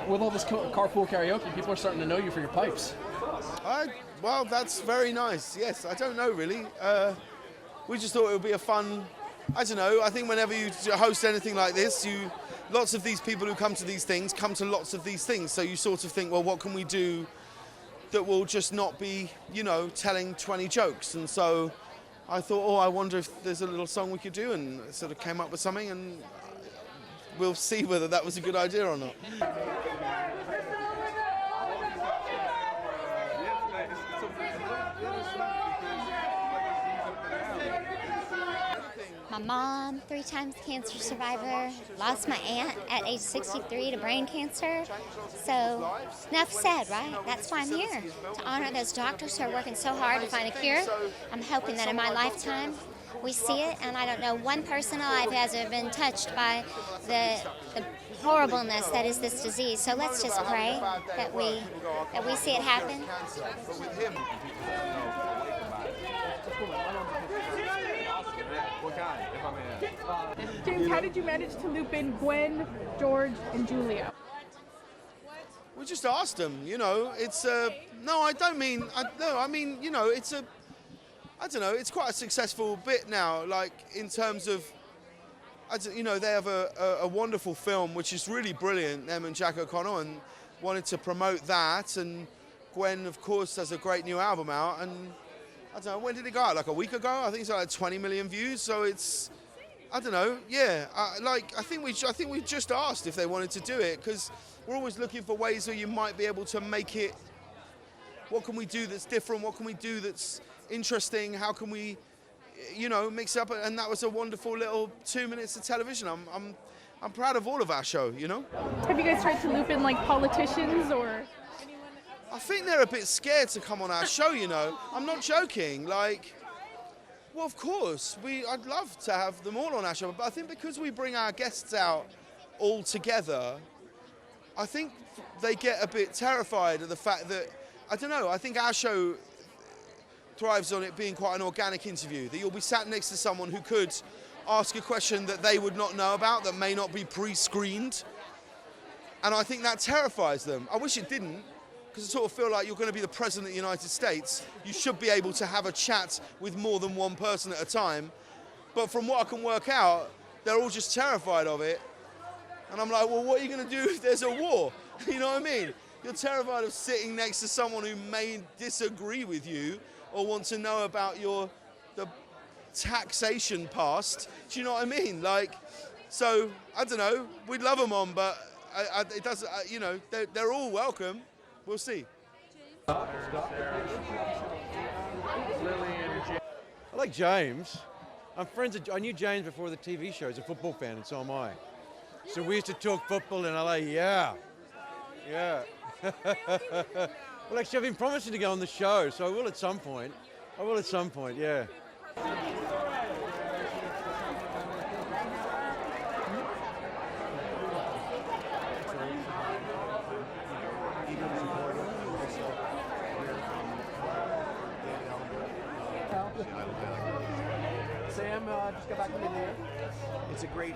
with all this carpool karaoke, people are starting to know you for your pipes. Well, that's very nice. Yes, I don't know really. We just thought it would be a fun. I don't know. I think whenever you host anything like this, lots of these people who come to these things come to lots of these things. So you sort of think, well, what can we do that will just not be, telling 20 jokes? And so I thought, I wonder if there's a little song we could do, and sort of came up with something, and we'll see whether that was a good idea or not. My mom, 3 times cancer survivor, lost my aunt at age 63 to brain cancer. So enough said, right? That's why I'm here, to honor those doctors who are working so hard to find a cure. I'm hoping that in my lifetime we see it, and I don't know one person alive has ever been touched by the horribleness that is this disease. So let's just pray that we see it happen. James, how did you manage to loop in Gwen, George, and Julia? We just asked them, it's no, I don't mean, I mean, it's I don't know, it's quite a successful bit now, like in terms of, they have a wonderful film, which is really brilliant, them and Jack O'Connell, and wanted to promote that, and Gwen, of course, has a great new album out, and I don't know, when did it go out? Like a week ago? I think it's like 20 million views, so it's, I don't know, yeah. I think we just asked if they wanted to do it, because we're always looking for ways where you might be able to make it, what can we do that's different? What can we do that's interesting? How can we, mix it up? And that was a wonderful little 2 minutes of television. I'm proud of all of our show, Have you guys tried to loop in like politicians or? I think they're a bit scared to come on our show, I'm not joking. Well, of course, I'd love to have them all on our show, but I think because we bring our guests out all together, I think they get a bit terrified of the fact that, I don't know, I think our show thrives on it being quite an organic interview, that you'll be sat next to someone who could ask a question that they would not know about, that may not be pre-screened, and I think that terrifies them. I wish it didn't, because I sort of feel like you're going to be the President of the United States. You should be able to have a chat with more than one person at a time. But from what I can work out, they're all just terrified of it. And I'm like, well, what are you going to do if there's a war? You know what I mean? You're terrified of sitting next to someone who may disagree with you or want to know about the taxation past. Do you know what I mean? So, I don't know. We'd love them on, but it doesn't, they're all welcome. We'll see. I like James. I knew James before the TV show. He's a football fan, and so am I. So we used to talk football in LA. Yeah. Well, actually, I've been promising to go on the show, so I will at some point. Yeah. Sam just got back from India. It's a great